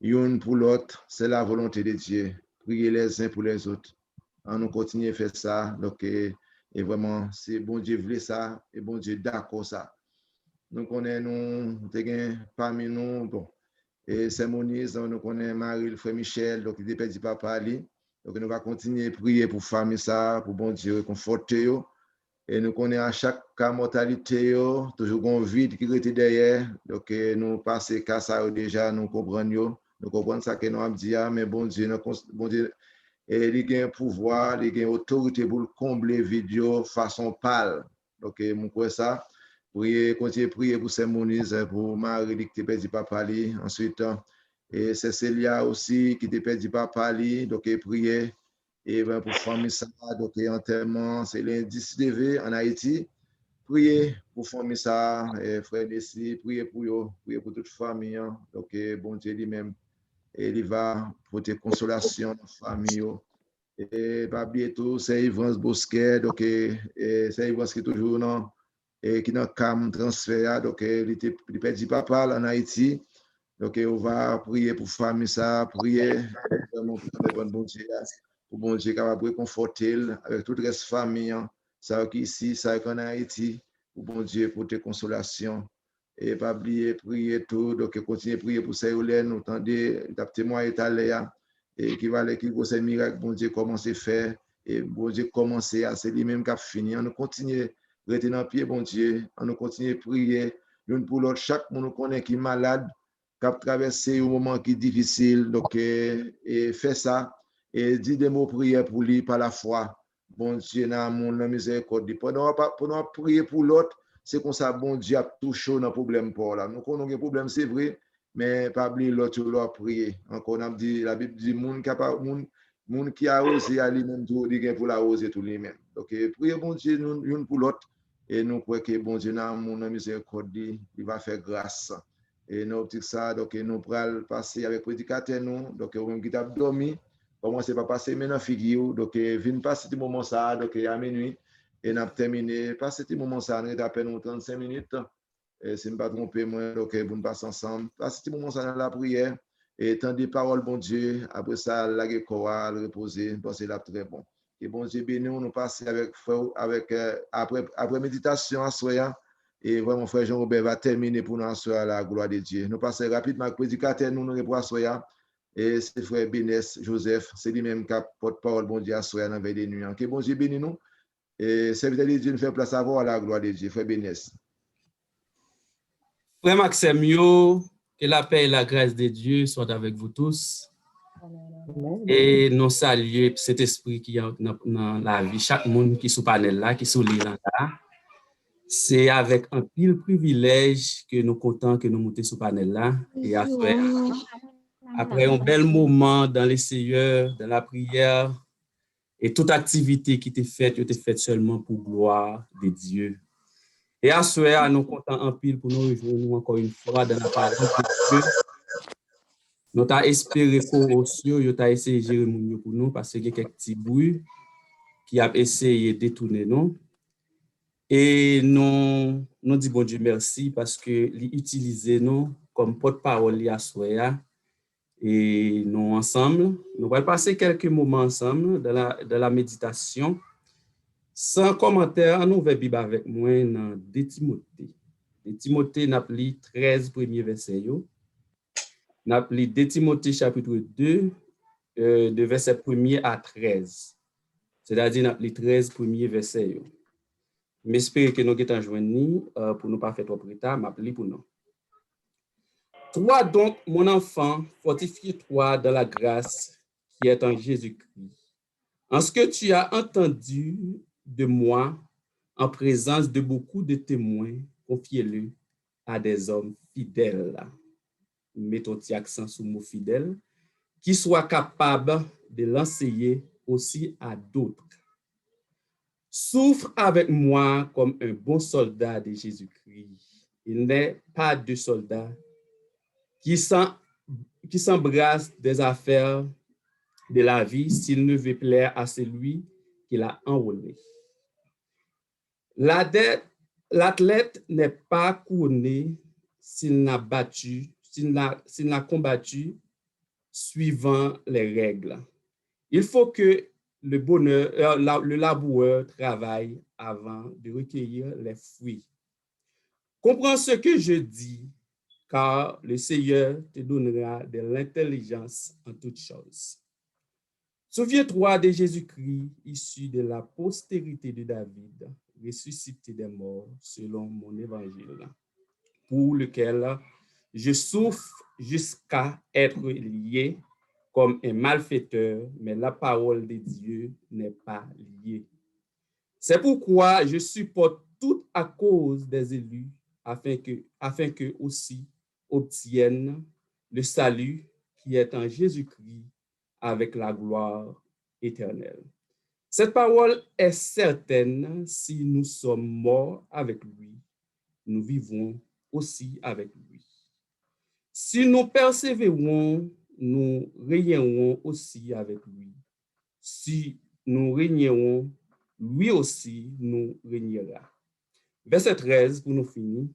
Une pour l'autre, c'est la volonté de Dieu. Prier les uns pour les autres. On nous continue à faire ça. Donc, et vraiment, c'est bon Dieu voulait ça, et bon Dieu d'accord ça. Nous connaissons, parmi nous, bon, et c'est Moniz, nous connaissons Marie, le frère Michel, donc il est perdu papa Ali. Donc, nous allons continuer à prier pour famille ça, pour bon Dieu conforter. Et nous connaissons à chaque cas mortalité, toujours un vide qui était derrière. Donc, nous passons cas ça déjà, nous comprenons. Nous comprenons ça que nous avons dit, mais bon Dieu, il a un pouvoir, il a une autorité pour combler vidéo façon pâle. Donc, je crois ça. Prier, continuer à prier pour Saint-Moniz, pour Marie qui était perdu papa. Ensuite, et c'est Célia aussi qui était perdu papa. Donc, prier. Et ben, pour famille ça, donc enterrement, c'est lundi 6 en Haïti. Priez pour famille ça, frère Nessi, priez pour eux, priez pour toute famille. Donc, bon Dieu lui-même, et il va pour tes consolations dans la famille. Et pas bientôt, c'est Yvonne Bosquet, donc c'est Yvonne qui est toujours non, et qui n'a cam transfert, donc il perdu papa en Haïti. Donc, on va prier pour famille ça, prier vraiment pour bon Dieu, pour bon Dieu capable de conforter avec toute la famille, ça qui ici, ça qui en Haïti, pour bon Dieu pour tes consolations. Et pas oublier prier tout, donc continuez à prier pour Saïolène, nous tendez, témoin italien, et qui va aller, qui va ces miracles, bon Dieu commence à faire, et bon Dieu commence à, c'est lui-même qui a fini. On continue à rester dans le pied, bon Dieu, on continue à prier, l'une pour l'autre, chaque monde nous connaît qui est malade, qui a traversé un moment qui est difficile, donc et fait ça, et dit des mots prières pour lui par la foi. Bon Dieu, dans mon miséricorde. Pendant nous prier pour l'autre, c'est comme ça, bon Dieu a touché dans le problème pour là. Nous connaissons un problème, c'est vrai, mais pas oublier l'autre, leur prier. Encore, on a dit, la Bible dit, monde qui a osé à lui-même, tout le pour la oser tout lui-même. Donc, priez bon Dieu, une pour l'autre, et nous croyons que bon Dieu, dans mon miséricorde, il va faire grâce. Et nous avons ça, donc nous pourrons passer avec le prédicateur, nous, donc on a dormi, commencer par passer maintenant figure, donc venez passer ce moment ça, donc à minuit, et nous avons terminé, passer ce moment ça, nous avons à peine 35 minutes, et si je ne me pas tromper, moi, donc nous passons ensemble, passer ce moment ça dans la prière, et tant des paroles, bon Dieu, après ça, la corps, reposer, passer là très bon. Et bon Dieu, béni, nous passons après méditation à soir. Et vraiment, frère Jean-Robert va terminer pour nous asseoir la gloire de Dieu. Nous passons rapidement avec le prédicateur, nous pour asseoir. Et c'est frère Bénès Joseph, c'est lui-même qui porte-parole, bon Dieu, asseoir dans la veille des nuits. Que bon Dieu bénisse nous. Et serviteur de Dieu nous fait place à voir la gloire de Dieu. Frère Bénès. Frère Maxime, que la paix et la grâce de Dieu soient avec vous tous. Et nous saluons cet esprit qui est dans la vie, chaque monde qui est sous panel là, qui est sous l'île là. C'est avec un pile privilège que nous comptons que nous montons sur le panel là. Et après un bel moment dans les seigneurs, dans la prière, et toute activité qui était faite seulement pour gloire de Dieu. Et à ce moment, nous comptons un pile pour nous rejoindre encore une fois dans la parole de Dieu. Nous avons espéré qu'au ciel, nous avons essayé de gérer pour nous parce qu'il y a quelques petits bruits qui ont essayé de détourner nous. Et nous disons bon Dieu merci parce que l'utiliser nous comme porte-parole à Soya. Et nous ensemble, nous allons passer quelques moments ensemble dans la méditation. Sans commentaire, nous allons Bible avec moi dans 2 Timothée. 2 Timothée, nous avons lu 13 premiers versets. Nous avons lu 2 Timothée chapitre 2, de verset 1er à 13. C'est-à-dire, nous avons lu 13 premiers versets. J'espère que nous allons joindre pour ne pas faire trop de retard, m'appeler pour nous. Toi donc, mon enfant, fortifie-toi dans la grâce qui est en Jésus-Christ. En ce que tu as entendu de moi, en présence de beaucoup de témoins, confie-le à des hommes fidèles. Mettons petit accent sur le mot fidèle, qui soient capables de l'enseigner aussi à d'autres. Souffre avec moi comme un bon soldat de Jésus-Christ. Il n'est pas de soldat qui s'embrasse des affaires de la vie s'il ne veut plaire à celui qui l'a enrôlé. L'athlète n'est pas couronné s'il n'a combattu suivant les règles. Il faut que le laboureur travaille avant de recueillir les fruits. Comprends ce que je dis, car le Seigneur te donnera de l'intelligence en toutes choses. Souviens-toi de Jésus-Christ, issu de la postérité de David, ressuscité des morts selon mon évangile, pour lequel je souffre jusqu'à être lié comme un malfaiteur, mais la parole de Dieu n'est pas liée. C'est pourquoi je supporte tout à cause des élus, afin que aussi obtiennent le salut qui est en Jésus-Christ avec la gloire éternelle. Cette parole est certaine: si nous sommes morts avec lui, nous vivons aussi avec lui. Si nous persévérons, nous régnerons aussi avec lui. Si nous régnerons, lui aussi nous régnera. Verset 13 pour nous finir.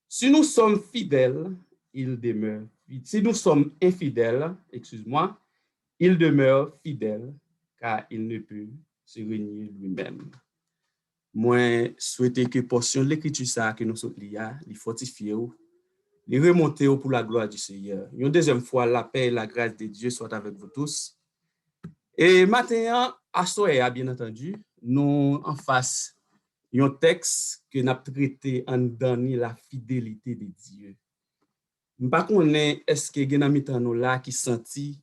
Si nous sommes fidèles, il demeure. Si nous sommes infidèles, il demeure fidèle, car il ne peut se régner lui-même. Moi, souhaiter que portion de l'écriture ça que nous sommes liés, les fortifier, les remonter pour la gloire du Seigneur. Une deuxième fois, la paix et la grâce de Dieu soient avec vous tous. Et maintenant, à soir, bien entendu, nous en face un texte que nous avons traité en dernier, la fidélité de Dieu. Je ne sais pas est-ce que vous avez là qui senti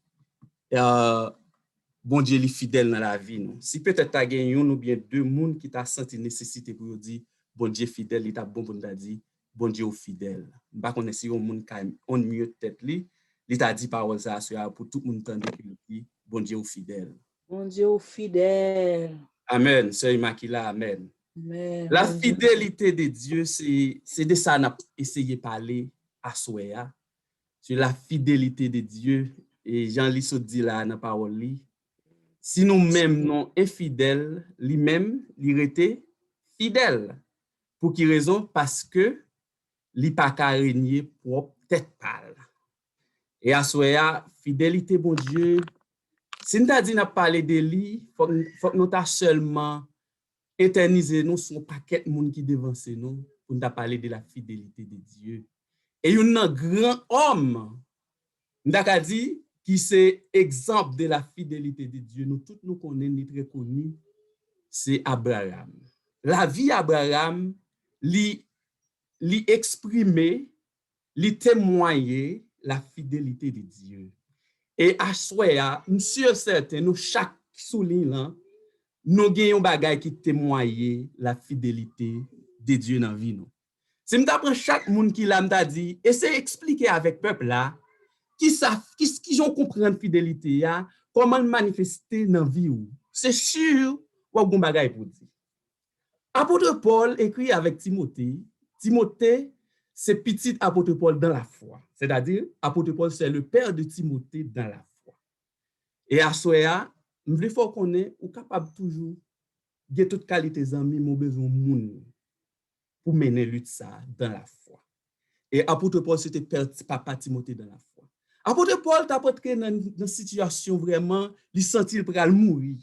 bon Dieu est fidèle dans la vie. Non? Si peut-être tu as gagné ou bien deux personnes qui t'a senti nécessité pour dire bon Dieu fidèle, il t'a bon pour dire bon Dieu fidèle. Je ne sais pas si on a mieux tête li, il t'a dit parole ça pour tout le monde entendre qu'il dit bon Dieu fidèle. Bon Dieu fidèle. Amen. Sœur Immaculée, amen. Amen. La fidélité de Dieu, c'est de ça qu'on a essayé de parler à Soya. Sur la fidélité de Dieu. Et Jean-Lissot dit là dans la parole. Si nous-mêmes non infidèles, lui-même, il était fidèle. Pour quelle raison? Parce que il n'a pas qu'à régner pour tête pâle. Et à Soya, fidélité, bon Dieu, si nous avons dit n'a parlé de lui, il faut que nous avons seulement éterniser nous son paquet de monde qui devance nous pour nous parler de la fidélité de Dieu. Et un grand homme, nous avons dit, qui c'est exemple de la fidélité de Dieu, nous tous nous connaissons, très connu, c'est Abraham. La vie d'Abraham, lui exprimer, lui témoigner la fidélité de Dieu. Et à soi, nous sommes certains, nous chaque souligne là, nous gagnons bagay qui témoigne la fidélité de Dieu dans la vie. Si nous apprenons chaque monde qui l'a dit, essayez d'expliquer avec le peuple là, qui ont compris la fidélité, comment le manifester dans la vie. C'est sûr, ou a un bagay pour dire. Apôtre Paul écrit avec Timothée. Timothée, c'est petit apôtre Paul dans la foi. C'est-à-dire, apôtre Paul, c'est le père de Timothée dans la foi. Et à Soya, nous voulons connaître ou capable toujours de toute qualité d'amis, mon besoin moun pour mener lutte ça dans la foi. Et apôtre Paul c'était papa Timothée dans la foi. Apôtre Paul t'a porté dans une situation vraiment, il sentit il pral mourir,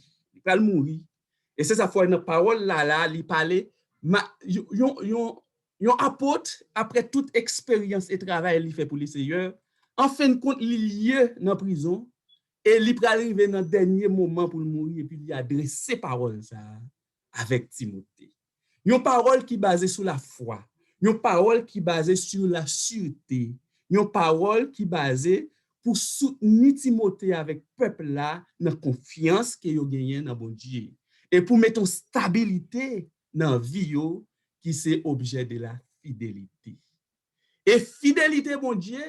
Et c'est sa foi dans parole là, il parlait yon apôtre après toute expérience et travail il fait pour le Seigneur, en fin de compte il lié dans prison. Et il peut arriver dans le dernier moment pour mourir et puis il a adressé parole ça avec Timothée. Une parole qui est basée sur la foi, une parole qui est basée sur la sûreté, une parole qui est basée pour soutenir Timothée avec le peuple là, dans la confiance qu'il a gagnée dans bon Dieu. Et pour mettre une stabilité dans la vie qui c'est objet de la fidélité. Et fidélité bon Dieu,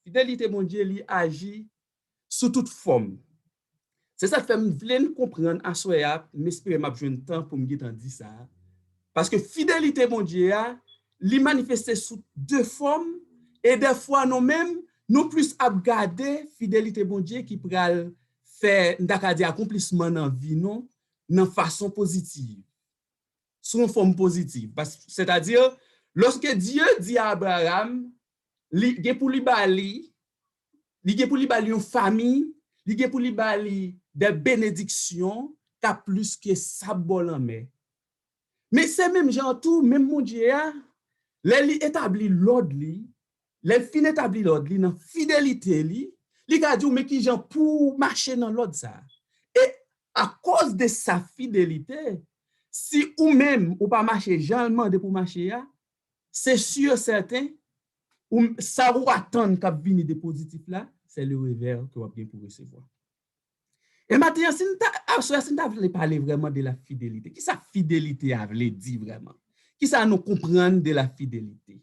il agit sous toute forme. C'est ça que fait me vle comprendre à soya, m'espérer m'a besoin de temps pour me dire ça. Parce que fidélité mon Dieu, li manifester sous deux formes et des fois nous même nous plus à garder fidélité mon Dieu qui pral faire d'akadi accomplissement dans vie non dans façon positive. Sous une forme positive, c'est-à-dire lorsque Dieu dit à Abraham, li pour lui bali li gen pour li bali une famille, li gen pour li bali des bénédictions qu'a plus que ça bol en mer. Mais c'est même gens tout, même mon Dieu, les établi l'ordre li, les fin établi l'ordre li dans fidélité li ka dit mais qui gens pour marcher dans l'ordre ça. Et à cause de sa fidélité, si ou même ou pas marcher jamais pour marcher, c'est sûr certain ou ça ou attendre qu'a venir de positif là, c'est le revers que vous bien pour recevoir. Et maintenant si nous voulons parler vraiment de la fidélité, qui ça fidélité a veut dire vraiment? Qui ça nous comprendre de la fidélité?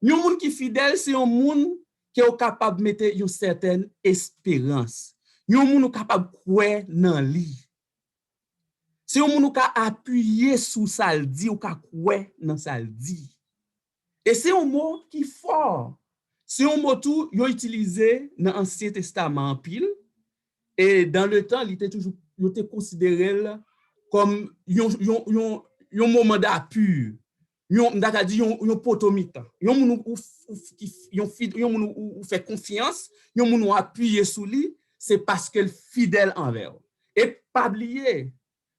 Un monde qui fidèle, c'est un monde qui est capable de mettre une certaine espérance. Un monde qui est capable de croire dans lui. C'est un monde qui a appuyé sur ça le dit ou qui croire dans ça le dit. Et c'est un mot qui est fort. C'est un mot tout yo utilisé dans l'Ancien Testament en pile. Et dans le temps, il était toujours considéré comme un moment d'appui. Yon potomita, yon moun ou fait confiance, yon moun ou appuyer sur lui, c'est parce qu'elle fidèle envers. Et pas oublier,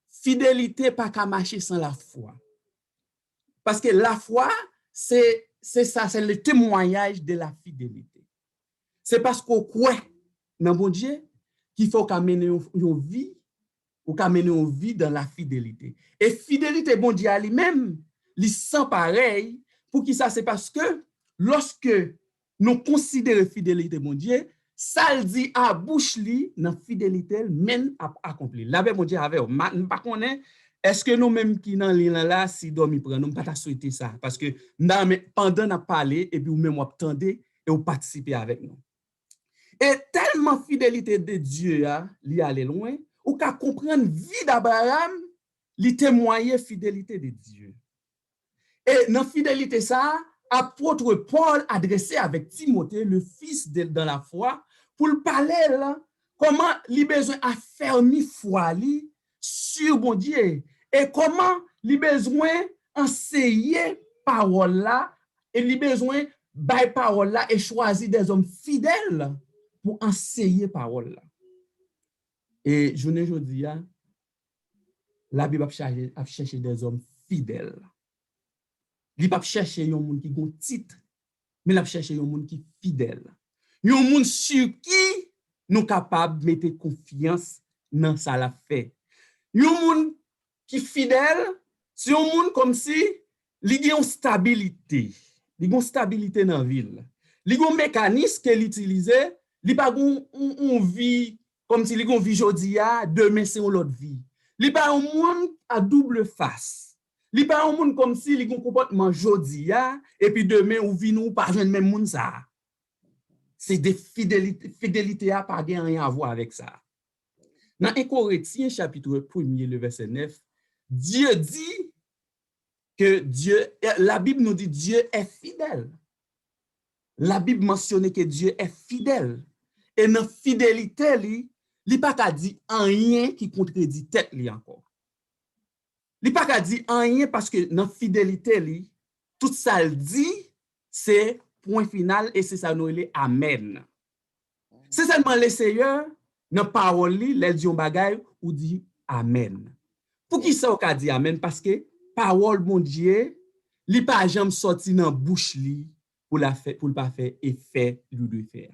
fidélité pas qu'à marcher sans la foi. Parce que la foi, c'est ça, c'est le témoignage de la fidélité. C'est parce qu'on croit dans bon Dieu qu'il faut qu'à mener une vie ou qu'à mener une vie dans la fidélité. Et fidélité bon Dieu à lui-même, li sans pareil, pour qui ça c'est parce que lorsque nous considérons fidélité mon Dieu, ça le dit à bouche li dans fidélité même à accomplir. Là mon Dieu avait pas connaît est-ce que nous même qui dans là si dormi prend nous pas souhaiter ça parce que pendant n'a parlé et puis ou même attendez et ou participer avec nous. Et tellement fidélité de Dieu li aller loin ou qu'à comprendre vie d'Abraham, li témoigner fidélité de Dieu. Et dans fidélité ça, apôtre Paul adressé avec Timothée, le fils dans la foi, pour le parler là, comment il a besoin à fermer foi li sur bon Dieu et comment il a besoin enseigner parole là et il a besoin bailler parole là et choisir des hommes fidèles pour enseigner parole là. Et je ne dis la Bible a cherché des hommes fidèles. Il pas chercher un monde qui gon titre, mais il chercher un monde qui fidèle. Un monde sur qui nous capable de mettre confiance dans ça la fait. Un monde qui fidèle, c'est un monde comme si il a une stabilité. Il a une stabilité dans la ville. Il a un mécanisme qu'il utilise, il pas une vie comme si il a une vie aujourd'hui, demain c'est une autre vie. Il pas un monde à double face. Li pas un monde comme si li gon comportement jodi et puis demain ou vinn ou pas joindre même monde ça. C'est des fidélité a pas rien à voir avec ça. Dans 1 Corinthiens chapitre 1er le verset 9, Dieu dit que la Bible nous dit Dieu est fidèle. La Bible mentionne que Dieu est fidèle et dans fidélité li pas ka dit rien qui contredit tête li encore. Il pas qu'à dire rien parce que dans fidélité li tout ça le dit c'est point final et c'est ça nous les amen. C'est seulement le Seigneur dans parole li les dit un bagay ou dit amen. Pour qui ça qu'a dit amen parce que parole bon Dieu li pas jamais sorti dans bouche li pour la faire pour pas faire effet lui de faire.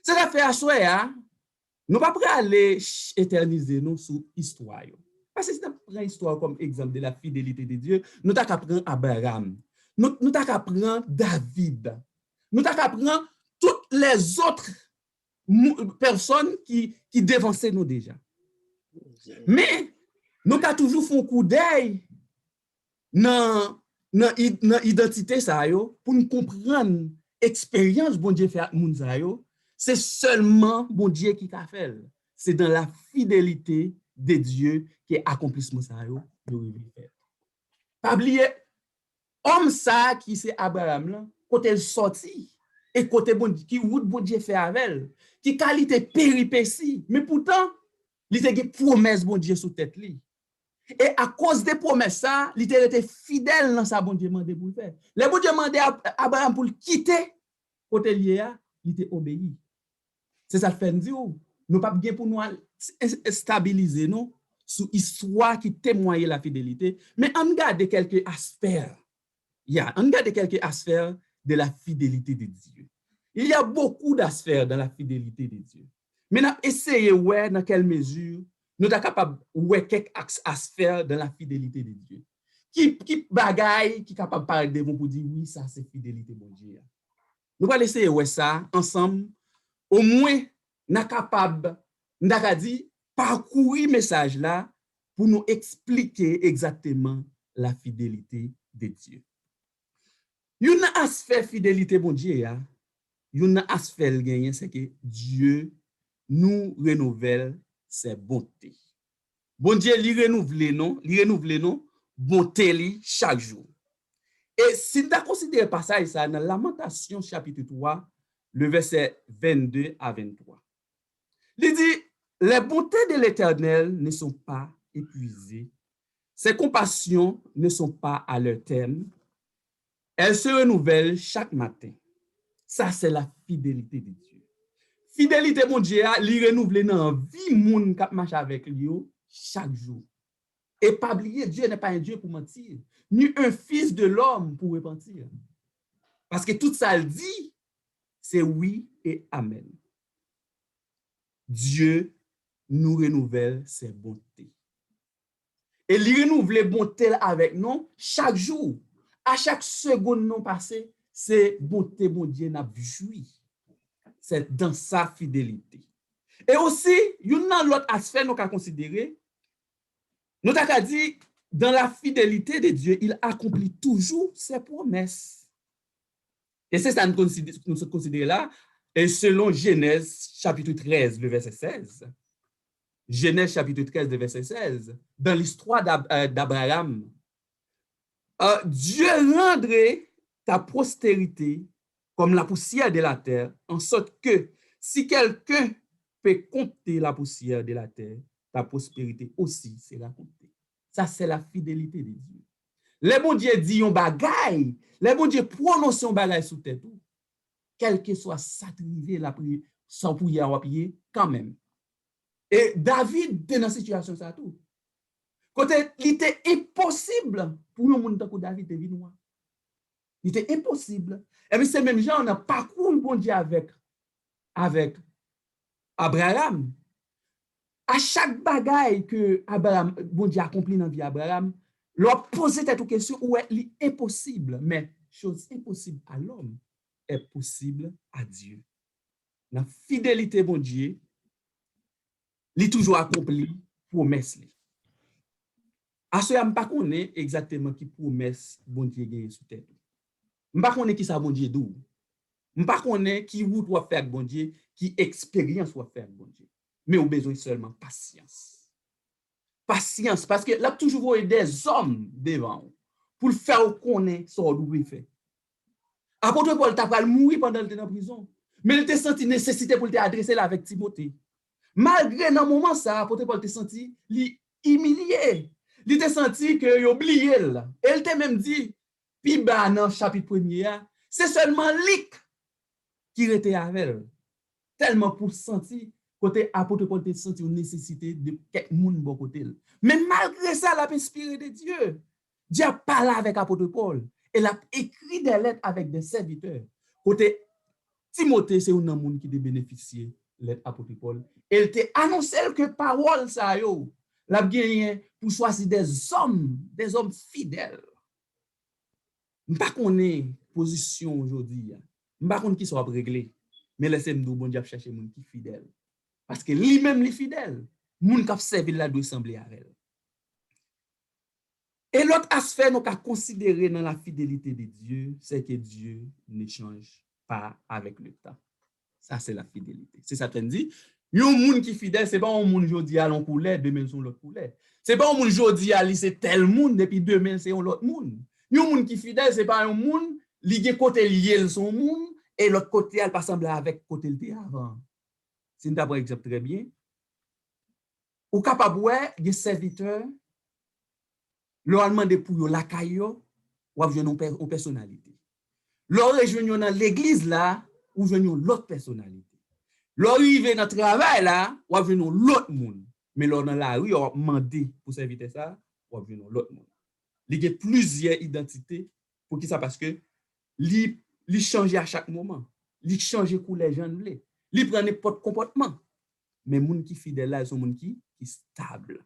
C'est la faire soya nous pas prêt aller éterniser nous sur histoire. Parce que si nous prenons l'histoire comme exemple de la fidélité de Dieu, nous t'avons prendre Abraham, nous t'avons prendre David, nous t'avons prendre toutes les autres personnes qui dévançaient nous déjà. Mais nous avons toujours fait un coup d'œil dans l'identité pour nous comprendre l'expérience bon Dieu fait avec nous. C'est seulement bon Dieu qui a fait. C'est dans la fidélité de Dieu qui est accomplissement ça yo fait. Pas oublier homme ça qui c'est Abraham là côté il sorti et côté bon qui route bon Dieu fait avec qui qualité péripétie mais pourtant il était une promesse bon Dieu sous tête li et à cause des promesses ça il était fidèle dans sa bon Dieu mandé pour faire. Le bon Dieu mandé Abraham pour quitter côté lié il était obéi. C'est ça le fait dire. Nous pas bien pour nous stabiliser nous sur histoire qui témoigne la fidélité, mais on garde quelques aspects. On garde quelques aspects de la fidélité de Dieu. Il y a beaucoup d'aspects dans la fidélité de Dieu. Mais nous essayons ouais dans quelle mesure nous sommes capables ouais quelques aspects dans la fidélité de Dieu. Qui bagaille qui capable parler de pour dire oui ça c'est fidélité mon Dieu. Nous allons essayer ouais ça ensemble au moins nous capable n'a dit parcourir message là pour nous expliquer exactement la fidélité de Dieu. Un aspect fidélité bon Dieu ya, un aspect le gagné c'est que Dieu nous renouvelle ses bontés. Bon Dieu li renouvelle non bonté li chaque jour. Et si tu considères passage ça dans Lamentation chapitre 3 le verset 22 à 23. Il dit les bontés de l'Éternel ne sont pas épuisées. Ses compassions ne sont pas à leur terme. Elles se renouvellent chaque matin. Ça, c'est la fidélité de Dieu. Fidélité, mon Dieu, il renouvelle dans la vie moun qui marche avec lui chaque jour. Et pas oublier, Dieu n'est pas un Dieu pour mentir, ni un fils de l'homme pour repentir. Parce que tout ça, il dit, c'est oui et amen. Dieu nous renouvelle ses bontés. Et il renouvelle bonté avec nous chaque jour. À chaque seconde non passée, c'est bonté, mon Dieu, n'a joui. C'est dans sa fidélité. Et aussi, il y a l'autre aspect nous avons considéré. Nous avons dit, dans la fidélité de Dieu, il accomplit toujours ses promesses. Et c'est ça que nous considérons là, et selon Genèse chapitre 13, le verset 16. Genèse chapitre 13, le verset 16. Dans l'histoire d'Abraham, Dieu rendrait ta postérité comme la poussière de la terre, en sorte que si quelqu'un peut compter la poussière de la terre, ta prospérité aussi sera comptée. Ça, c'est la fidélité de Dieu. Les bon Dieu dit un bagaille, les bon Dieu prononce un bagaille sous tête, quel que soit ça trivé la prière, sans pouvoir à pied, quand même. Et David était dans cette situation ça tout. Côté, il était impossible pour un monde comme David de vivre. Il était impossible. Et puis c'est même gens on a parcouru bon Dieu avec Abraham. À chaque bagaille que Abraham bon Dieu accompli dans la vie d'Abraham, leur poser cette question où est impossible, mais chose impossible à l'homme est possible à Dieu. La fidélité bon Dieu, il toujours accompli promesse. À ce moment, je ne sais pas exactement qui promesse bon Dieu gagne sous tête. Je ne sais pas qui ça bon Dieu d'où. Je ne sais pas qui route doit faire bon Dieu, qui expérience doit faire bon Dieu. Mais on a besoin seulement patience. Patience, parce que là, toujours des hommes devant pour le faire connaître ce qu'on doit faire. Apôtre Paul t'a pas mourir pendant qu'il était en prison, mais il t'a senti nécessité pour t'adresser là avec Timothée. Malgré dans moment ça, apôtre Paul t'a senti humilié. Il t'a senti que il oublié là. Elle t'a même dit puis bah dans chapitre 1er, c'est seulement Luc qui était avec elle. Tellement pour sentir côté apôtre Paul t'a senti une nécessité de quelqu'un bon côté. Mais malgré ça, il a inspiré de Dieu. Dieu a parlé avec apôtre Paul. Elle a écrit des lettres avec des serviteurs. Côté Timothée, c'est un homme qui a bénéficié de lettre apôtre Paul. Elle t'a annoncé que parole ça yo, l'a gagné pour choisir des hommes fidèles. M'pas connait position aujourd'hui. M'pas connait qui soit réglé. Mais laissez-moi dire bon Dieu chercher monde qui fidèle. Parce que lui-même les fidèle, monde qui servi là doit sembler à elle. Et l'autre aspect nous avons considéré dans la fidélité de Dieu, c'est que Dieu ne change pas avec le temps. Ça, c'est la fidélité. C'est ça qu'on dit. Il y a un monde qui est fidèle, ce n'est pas un monde aujourd'hui à l'on couleur, demain son l'autre couleur. Ce n'est pas un monde aujourd'hui à c'est tel monde, depuis demain c'est un autre monde. Il y a un monde qui est fidèle, ce n'est pas un monde, il a côté lié son monde, et l'autre côté, elle pas sembler avec côté le avant. C'est un exemple très bien. Ou capable, des serviteurs, leur demander pour la caillou ou avoir une personnalité. Leur rejoindre dans l'église là ou joindre l'autre personnalité. L'arrivée dans le travail, là, on va venir l'autre monde. Mais là, dans la rue, on va demander pour s'inviter ça, on va venir l'autre monde. Il y a plusieurs identités. Pour qui ça? Parce que il change à chaque moment. Il change pour les gens. Il prend n'importe comportement. Mais les gens qui sont fidèles là, sont les gens qui sont stables.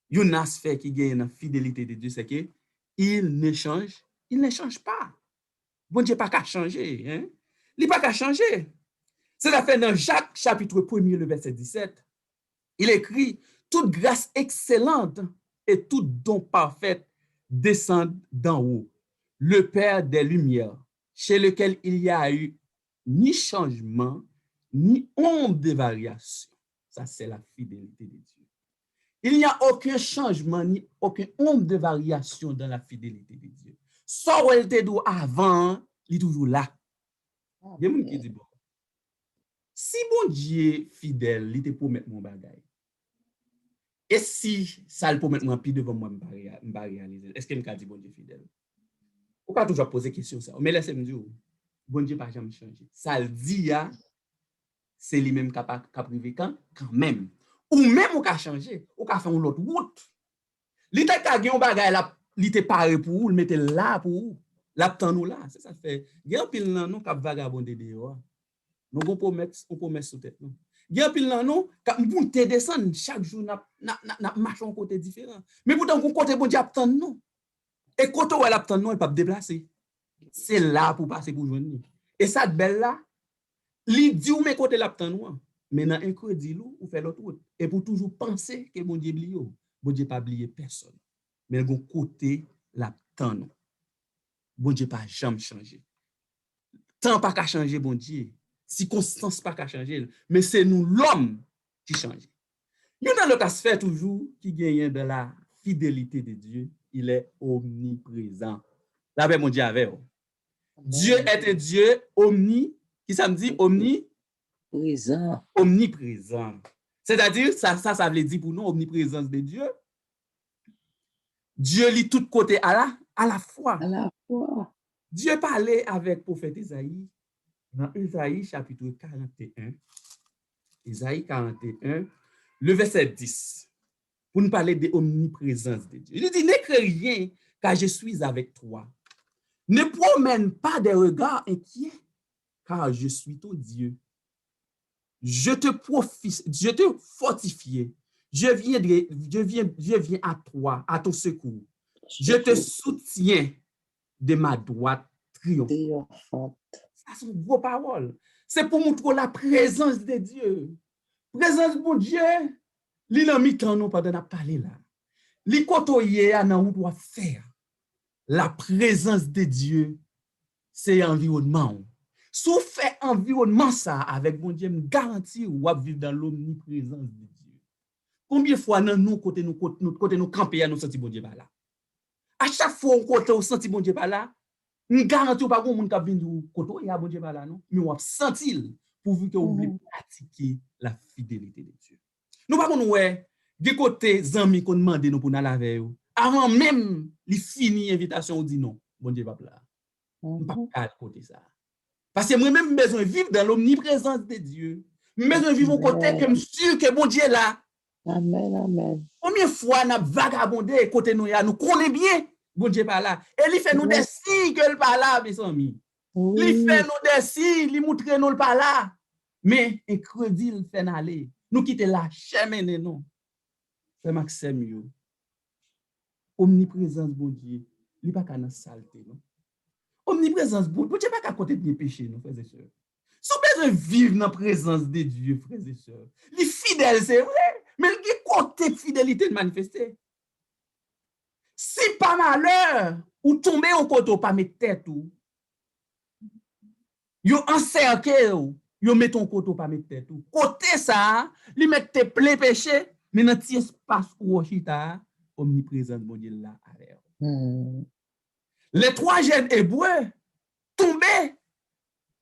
Il y a un aspect qui gagne la fidélité de Dieu, c'est qu'il ne change pas. Bon Dieu pas qu'à changer. Hein? Il n'a pas qu'à changer. C'est la fait dans Jacques, chapitre 1er, le verset 17. Il écrit, toute grâce excellente et tout don parfait descendent d'en haut, le Père des Lumières, chez lequel il n'y a eu ni changement, ni ombre de variation. Ça, c'est la fidélité de Dieu. Il n'y a aucun changement, ni aucune ombre de variation dans la fidélité de Dieu. Ça où elle était avant, il est toujours là. Il y a des gens qui disent, bon, si bon Dieu est fidèle, il était pour mettre mon bagage. Et si ça le pour mettre mon pied devant moi, je ne pas réaliser. Est-ce qu'il me dit bon Dieu fidèle? On peut toujours poser question ça. Mais laissez-moi dire, bon Dieu n'a pas jamais changé. Ça le dit, c'est lui-même qui a privé quand même. Ou même on a changé, on a fait une autre route. Il était gagné un bagage là, il était paré pour vous, il mettait là pour vous. Là nous là, c'est ça fait. Il y a un pile là nous qui vagabondé dehors. Nous on promet sous tête nous. Il y a un pile là nous qui monter descendre chaque jour n'a marche un côté différent. Mais pourtant on côté bon Dieu attend nous. Et côté où elle attend nous, elle pas déplacer. C'est là pour passer pour joindre. Et ça belle là, il dit ou mes côté l'attend nous. Mais dans un crédit ou fait l'autre route. Et pour toujours penser que bon Dieu oublie, bon Dieu pas oublier personne. Mais bon côté l'attend nous. Bon Dieu pas jamais changer. Temps pas qu'à changer bon Dieu. Circonstance pas qu'à changer, mais c'est nous l'homme qui change. Il y a dans le cas fait toujours qui gagne de la fidélité de Dieu, il est omniprésent. Là ben mon Dieu avec. Dieu est un Dieu qui ça me dit omniprésent. C'est-à-dire ça veut dire pour nous omniprésence de Dieu. Dieu lit tout côté à la fois. Dieu parlait avec prophète Isaïe dans Isaïe chapitre 41. Isaïe 41, le verset 10. Pour nous parler de l'omniprésence de Dieu. Il dit, ne crains rien, car je suis avec toi. Ne promène pas des regards inquiets, car je suis ton Dieu. Je te fortifie. Je viens à toi, à ton secours. Je te soutiens de ma droite triomphante. Ça, c'est une grosse parole. C'est pour montrer la présence de Dieu. Présence de Dieu. Li nan mi tan nou pendant à parler là. Li kotoye a nan ou doit faire. La présence de Dieu, c'est environnement. Si vous faites environnement ça avec bon Dieu, me garantit ou va vivre dans l'omniprésence de Dieu. Combien de fois nous côté nous camper à nous sentir bon Dieu par là. À chaque fois on côté on sentir bon Dieu par là, me garantit pas gon monde qui vient du côté ya bon Dieu par là non, mais on sentir pourvu que vous voulez pratiquer la fidélité de Dieu. Nous pas qu'on ouais, de côté zami qu'on demande nous pour aller avec eux. Avant même li fini invitation on dit non, bon Dieu va là. On pas côté ça. Parce que moi même besoin vivre dans l'omniprésence de Dieu. Besoin vivre au côté que je suis sûr que bon Dieu est là. Amen. Combien de fois n'a vagabondé côté nous nous connaît bien bon Dieu pas là. Et il fait nous des signes que il pas là mes amis. Il fait nous des signes, il montre nous pas là. Mais un crédit il fait aller. Nous quitter la chemin non. C'est Maxime yo. Omniprésence bon Dieu, il pas qu'à saleté non. Omniprésence bon Dieu pas qu'à côté de péché non frères et sœurs. Si vous besoin vivre dans la présence de Dieu frères et sœurs. Les fidèles c'est vrai, mais il y a côté fidélité de manifester. Si pas malheur ou tomber au côté pas mettre tête ou yo encercler ou yo met ton côté pas mettre tête ou côté ça li met te plein péché mais dans petit espace où chita omniprésence bon Dieu là avec. Les trois jeunes hébreux tombaient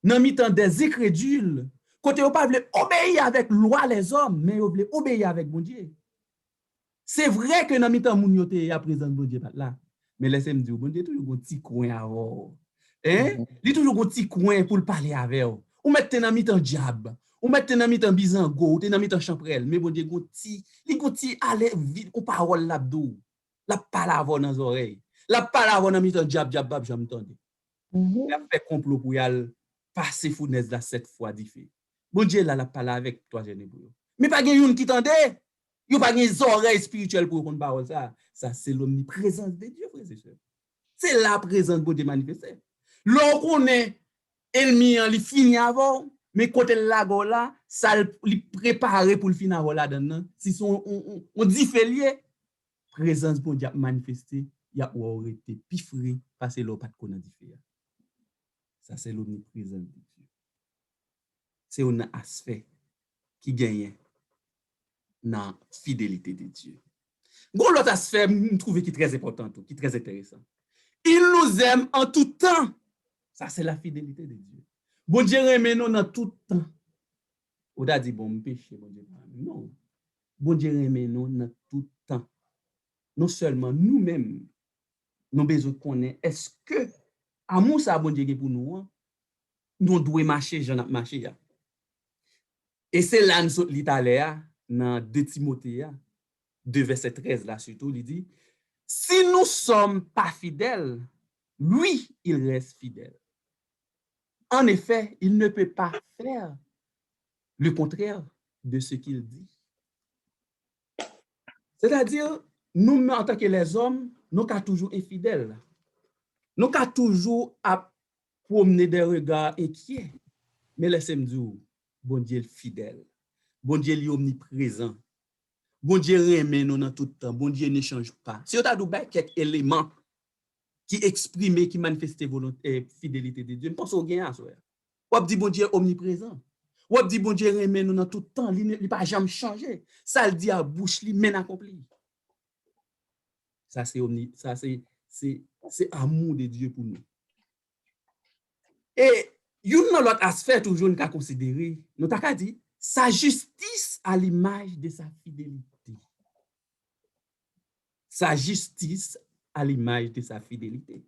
dans mi-temps des incrédules côté on pas voulait obéir avec loi les hommes mais on voulait obéir avec bon Dieu. C'est vrai que dans mi-temps moun yo te à présence bon Dieu là mais laissez-moi dire bon Dieu toujours un petit coin avant. Hein? Il toujours un petit coin pour parler avec eux. ou mettre dans mi-temps diable, ou mettre dans mi-temps bizango, ou dans mi-temps champrel, mais bon Dieu gonti, li gonti aller vite ou parole l'abdou. La parole dans les oreilles. La parole dans mi-temps diable j'aime entendre. Il a fait complot pour y aller passer fournaise là 7 fois diffé. Bon Dieu là la parle avec toi jeune pour. Mais pas gen yon qui tende. Yo pas gen oreilles spirituelles pour comprendre parole ça. Ça c'est l'omniprésence de Dieu frères et sœurs. C'est la présence de Dieu manifestée. L'on connaît ennemi li fini avant, mais côté la go là, ça li préparé pour le fin avant là dedans. Si son on dit félier, présence bon Dieu manifestée, il y a aurait été pifré parce que l'on pas de connaître différent. Ça c'est l'omniprésence de Dieu. C'est un aspect qui gagne dans la fidélité de Dieu. Bon, l'autre aspect, je trouve qui est très important, qui est très intéressant. Il nous aime en tout temps. Ça, c'est la fidélité de Dieu. Bon Dieu aime nous dans tout temps. On a dit, bon, péché, bon Dieu. Non. Bon Dieu aime nous dans tout temps. Non seulement nous-mêmes, nous besoin de connaître, est-ce que amour ça bon Dieu pour nous, nous devons marcher, j'en ai marché. Et c'est là nous sommes l'Italie, dans 2 Timothée, 2 verset 13 là surtout, il dit, si nous ne sommes pas fidèles, lui, il reste fidèle. En effet, il ne peut pas faire le contraire de ce qu'il dit. C'est-à-dire, nous, en tant que les hommes, nous sommes toujours infidèles. Nous sommes toujours à promener des regards inquiets. Mais laissez-moi dire, bon Dieu est fidèle. Bon Dieu est omniprésent. Bon Dieu remet nous dans tout temps. Bon Dieu ne change pas. Si vous avez quelques éléments qui expriment, qui manifestent volonté, fidélité de Dieu, je pense au gain à ça. Ou dit bon Dieu est omniprésent. Ou dit bon Dieu remet nous dans tout temps. Il ne pas jamais changer. Ça le dit à bouche, il mène accompli. Ça c'est amour de Dieu pour nous. Et une autre aspect toujours nous avons considéré, nous avons dit sa justice à l'image de sa fidélité. Sa justice à l'image de sa fidélité.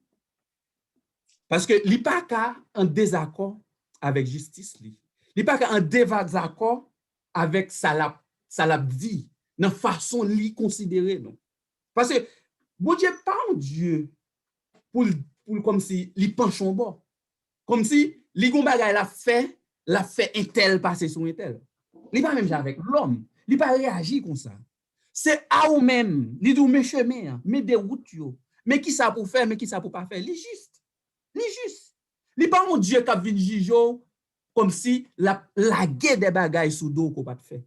Parce que il n'est pas en désaccord avec justice. Il n'est pas en désaccord avec ça l'a dit, dans façon de considérer. Non? Parce que bon Dieu pas un Dieu pour comme si il penche en bas. Comme si li gon bagay la fait un tel passer sur un tel. Il pas même avec l'homme, il pas réagir comme ça. C'est à ou même, li dou mes chemins, mais des routes yo. Mais qui ça pour faire, mais qui ça pour pas faire, li juste. Li juste. Li pas mon Dieu qui vient juger comme si la guerre des bagailles sous dos qu'on pas faire.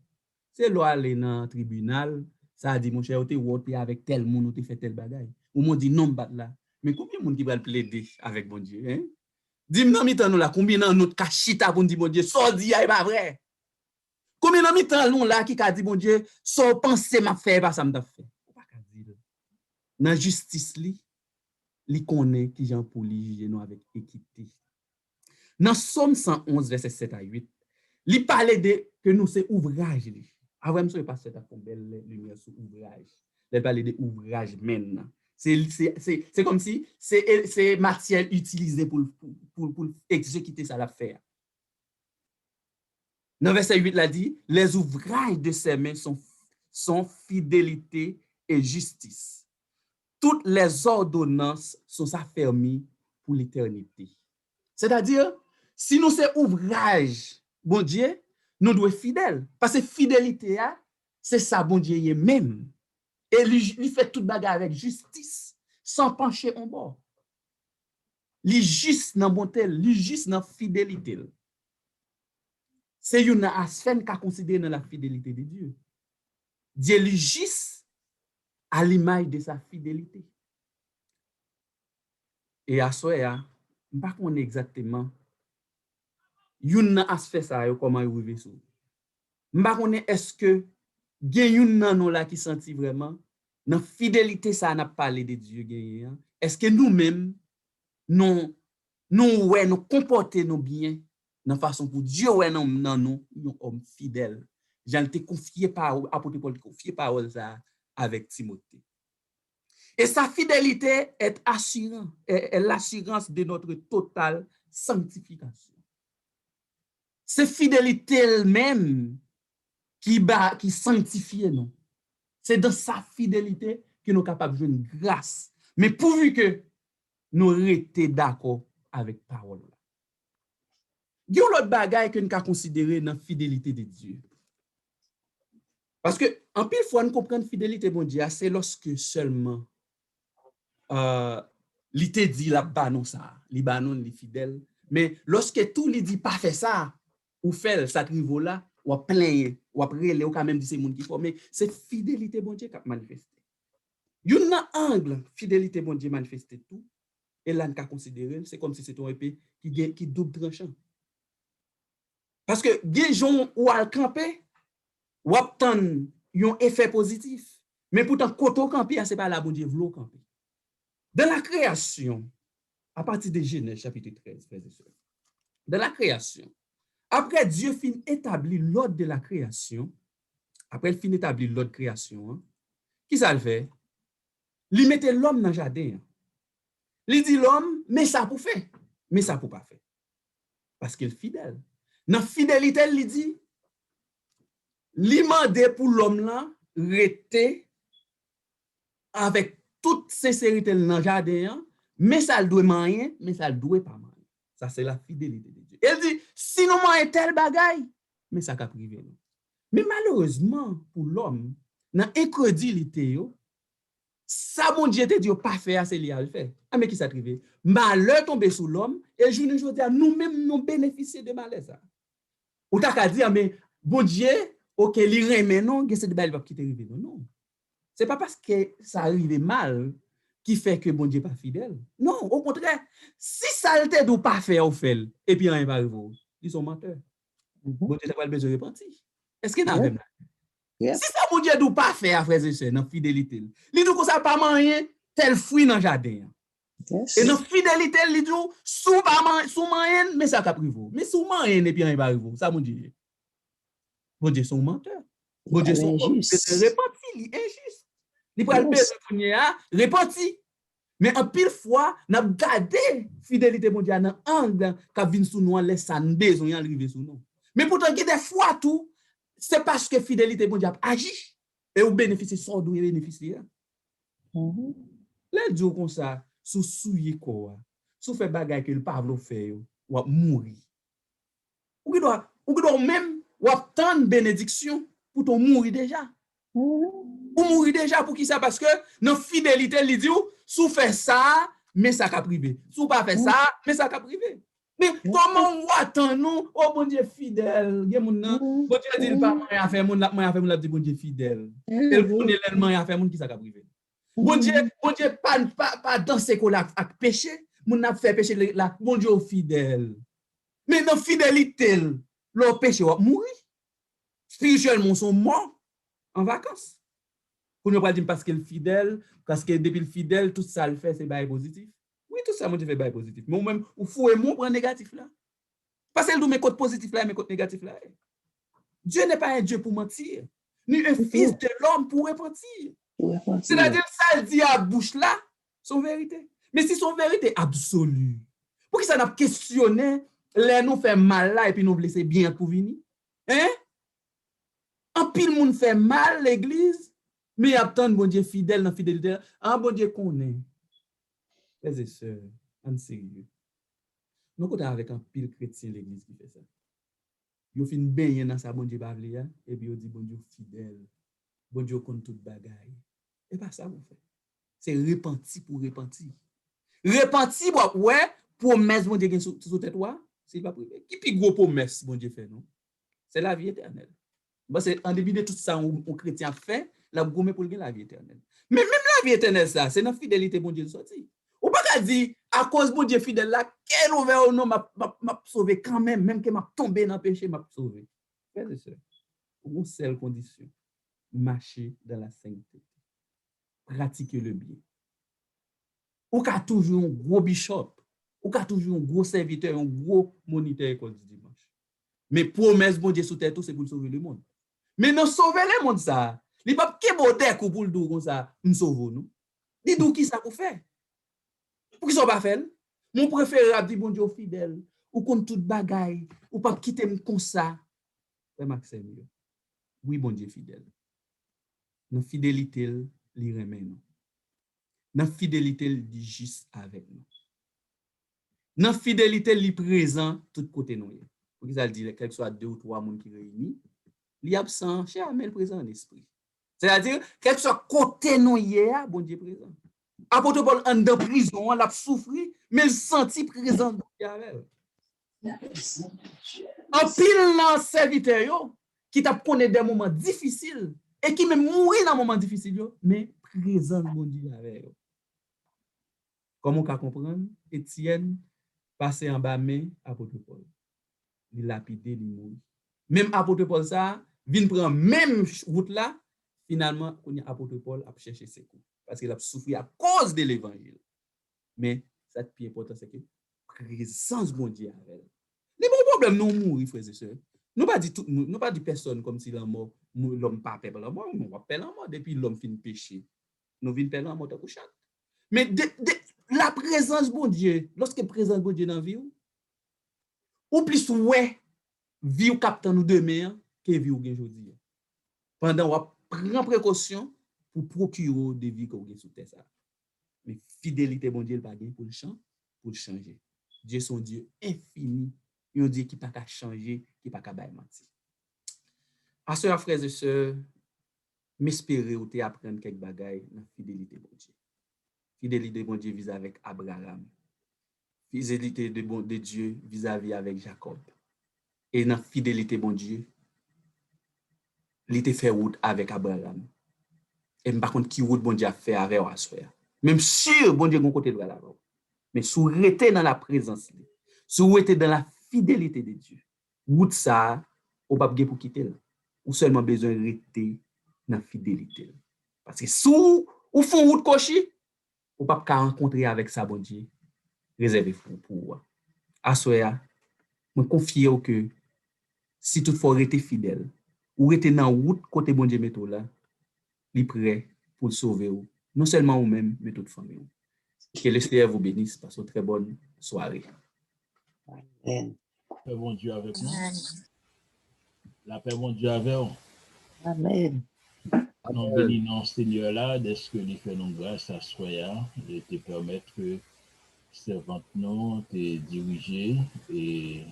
C'est là aller dans tribunal, ça dit mon cher, tu es avec tel monde, tu fait tel bagaille. Ou mon dit non bat là. Mais combien de monde qui va plaider avec bon Dieu, hein? Dis-moi dans mi-temps nous là, combien dans notre cachita pour dire bon Dieu, ça dit est pas vrai. Combien dans mi-temps nous là qui a dit bon Dieu, ça penser m'a fait pas ça m'a fait. Pas dire. Dans justice li connaît qui Jean pour li juger nous avec équité. Dans Somme 111 verset 7 à 8, li parle de que nous c'est ouvrage li. Avant monsieur passer ta belle lumière sur ouvrage. Il parle de ouvrage maintenant. C'est comme si c'est matière utilisée pour exécuter ça l'affaire. Dans verset 8, là dit, les ouvrages de ses mains sont fidélité et justice. Toutes les ordonnances sont affermies pour l'éternité. C'est-à-dire, si nous c'est ouvrage, bon Dieu, nous devons être fidèles. Parce que fidélité, c'est ça, bon Dieu, est même. Et lui fait toute bagarre avec justice, sans pencher en bas. Lui juste dans bonté, lui juste dans fidélité. C'est une aspect qu'a considéré dans la fidélité de Dieu. Dieu lui juste à l'image de sa fidélité. Et à ce moment-là, je ne sais pas exactement une aspect ça comment il arrive sur. Je ne sais pas est-ce que il y a une nan là qui senti vraiment dans fidélité ça n'a parlé de Dieu gagné. Est-ce que nous-mêmes nous comporter nous bien dans façon pour Dieu ouais non nous homme fidèle. Jean te confié par apôtre Paul confié parole ça avec Timothée. Et sa fidélité est assurant est l'assurance de notre totale sanctification. c'est fidélité elle-même qui sanctifie nous. C'est dans sa fidélité que nous sommes capables de jouer une grâce. Mais pourvu que nous restions d'accord avec la parole. Il y a l'autre bagaille que nous avons considéré dans la fidélité de Dieu. Parce que, en pile fois, nous comprenons fidélité, bon Dieu, c'est lorsque seulement l'ité dit la banon ça, li banon li fidèle. Mais lorsque tout li dit pas fait ça, ou fait ça niveau là, ou a plein, ou a relé, ou quand même dit c'est monde qui faut, mais c'est fidélité bon Dieu qui a manifesté. Yon nan angle fidélité bon Dieu manifesté tout, et là nous considérer, c'est comme si c'était un épée qui double tranchant. Parce que gens ou al camper, ou obtenu un effet positif, mais pourtant koto camper c'est pas la bon Dieu vlo camper. Dans la création, à partir de Genèse chapitre 13, frères et sœurs, dans la création, après Dieu fin établi l'ordre de la création, après il fin établi l'ordre de création, hein, qui ça le fait? Il mettait l'homme dans le jardin. Il dit l'homme, mais ça pour faire, mais ça pour pas faire. Parce qu'il est fidèle. Dans la fidélité, il dit, il mande pour l'homme là, rester avec toute sincérité dans le jardin, mais ça le doit manger, mais ça le doit pas manger. Ça, c'est la fidélité de Dieu. Elle dit, si nous mangeons tel bagaille, mais ça va priver nous. Mais malheureusement, pour l'homme, dans l'incrédulité, ça, mon Dieu, te dit, pas faire, c'est lié à le faire. Ah, mais qui ça privé? Malheur tombe sur l'homme, et je ne dis, nous-mêmes, nous bénéficions de malheur. Ça. Ou t'as qu'à dire, mais bon Dieu, ok, il remet non, c'est de belles qui t'arrive. Non. C'est pas parce que ça arrive mal qui fait que bon Dieu n'est pas fidèle. Non, au contraire, si ça ne doit pas faire, au fait, et puis rien va arriver, ils sont menteurs. Bon Dieu n'a pas besoin de repentir. Est-ce qu'il y a même là? Si ça, bon Dieu ne doit pas faire, frères et sœurs, dans la fidélité, il dit que ça pas manger tel fruit dans le jardin. Et dans la fidélité, il dit sous manger, mais ça va priver. Mais sous manger, et puis rien va arriver. Ça, bon Dieu. Bon Dieu sont menteurs. Bon Dieu sont repentis, injuste. Il peut le repenti. Mais en pile fois, nous avons gardé fidélité bon Dieu dans angle qui vient sous nous, laisse ça nous besoin d'arriver sous nous. Mais pourtant, il y a des fois tout, c'est parce que fidélité bon Dieu agit et vous bénéficiez sans doux et bénéficier. Les jours comme ça, sous souiller quoi, sous faire bagaille que le Pavlo fait, ou mourir. Ou doit même ou obtenir bénédiction pour ton mourir déjà. Ou mourir déjà pour qui ça? Parce que dans fidélité, il dit, sous fait ça, mais ça va privé. Sous pas fait ça, mais ça va privé. Mais comment on attend nous? Oh bon Dieu fidèle. Bon Dieu dit pas moi a fait mon la dit bon Dieu fidèle. Elle connaît l'ellement a fait mon qui ça va privé. Bon Dieu pas danser avec péché, mon a fait péché là, bon Dieu fidèle. Mais dans fidélité, leur péché va mourir. Spirituellement sont morts en vacances. Pour ne pas dire parce qu'il est fidèle, parce que depuis le fidèle, tout ça le fait, c'est bail positif. Oui, tout ça, mon Dieu fait bail positif. Mais même, il faut et mon prendre négatif là. Parce qu'il nous met côté positif là, mais côté négatif là. Dieu n'est pas un Dieu pour mentir, ni un fils de l'homme pour repentir. C'est-à-dire, ça le dit à bouche là, son vérité. Mais si son vérité absolue, pour qui ça n'a questionné, les nous fait mal là et puis nous laisser bien pour venir? Hein? En pile monde fait mal l'église. Mais il y a tant de bon Dieu fidèle dans la fidélité. Un bon Dieu qu'on est. Frères et sœurs, en sérieux. Nous sommes avec un pile chrétien l'église qui fait ça. Ils fin baigner dans sa bon Dieu bavlia et puis ils dit bon Dieu fidèle. Bon Dieu compte toute bagaille. Et pas ça, mon frère. C'est repenti pour repentir. Repenti, ouais, promesse bon Dieu sous tête toi, c'est pas privé. Qui plus gros promesse bon Dieu fait non? C'est la vie éternelle. Bon, c'est en début de tout ça un chrétien fait. La gourmet pour la vie éternelle. Mais même la vie éternelle, ça, c'est dans fidélité, bon Dieu, sorti. Ou pas dire, à cause bon Dieu fidèle là, quel ouvert ou non, m'a sauvé quand même que m'a tombé dans le péché, m'a sauvé. Frères et sœurs, une seule condition, marcher dans la sainteté. Pratiquer le bien. Ou qu'a toujours un gros bishop, ou qu'a toujours un gros serviteur, un gros moniteur école du dimanche. Mais promesse bon Dieu sous terre, c'est pour sauver le monde. Mais non sauver le monde, ça. Il pas que botek ou pour le dos comme ça, nous sauvons nous. Dis-nous qui ça pour faire. Pour qu'ils sont pas fait. Mon préféré a dit bon Dieu fidèle. ou contre toute bagaille, ou pas quitter me comme ça. Frère Maxime, oui, bon Dieu fidèle. Dans fidélité, il remet nous. Dans fidélité, il dit juste avec nous. Dans fidélité, il est présent tout côté nous. Pour qu'il dit, quel que soit 2 ou 3 personnes qui réunissent, il est absent, cher, mais il présent en esprit. C'est-à-dire, quel que soit côté nous hier, bon Dieu présent. Apôtre Paul en de prison, il a souffert, mais il sentit présent de Dieu avec. En pile dans serviteur qui t'a connu des moments difficiles et qui même mourir dans moments difficiles, mais présent de Dieu avec. Comment on peut comprendre? Étienne passé en bas main apôtre Paul. Il lapidé, il mourit. Même apôtre Paul ça, vient prendre même route là, finalement, on a apôtre Paul a cherché secours parce qu'il a souffert à cause de l'évangile. Mais ça qui est important c'est que présence bon Dieu avec. Les bons problèmes non mourir frères et sœurs. Nous pas dit tout nous pas dit personne comme si l'homme pas peuple la mort, on appelle la mort depuis l'homme fin péché. Nous vinn perdre la mort de chaque. Mais la présence bon Dieu, lorsque présence bon Dieu dans vie ou plus ouais vie ou captant nous demain que vie ou gen jodi. Pendant on prend précaution pour procurer des vies qu'on gagne sous terre ça. Mais fidélité bon Dieu pas gain pour le changer. Dieu son Dieu infini, un Dieu qui pas qu'à changer, qui pas qu'à bailler mentir. À sœurs frères et sœurs, m'espérer ou te apprendre quelques bagailles dans fidélité bon Dieu. Fidélité bon Dieu vis-à-vis avec Abraham. Fidélité de Dieu vis-à-vis avec Jacob. Et dans fidélité bon Dieu, il était fait route avec Abraham. Et par contre qui route bon Dieu a fait avec Assoya. Même sûr bon Dieu gon côté droit là. Mais si vous restez dans la présence, si vous restez dans la fidélité de Dieu, route ça, vous pas pour quitter ou seulement besoin de rester dans la fidélité. Parce que si vous font route cochi, vous pas rencontrer avec ça bon Dieu réservé pour vous. Assoya, me confie que si toutefois rester fidèle, ou rester dans route côté bon Dieu metto là, il prêt pour sauver vous, non seulement vous même mais toute famille. Que le Seigneur vous bénisse. Passez une très bonne soirée. Amen. Paix bon Dieu avec nous. La paix bon Dieu avec nous. Amen. Nous bénissons Seigneur là, dès que nous faisons grâce à soi et te permettre que servante nous te diriger et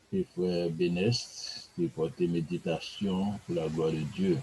tes frères bénissent, te porter méditation pour la gloire de Dieu.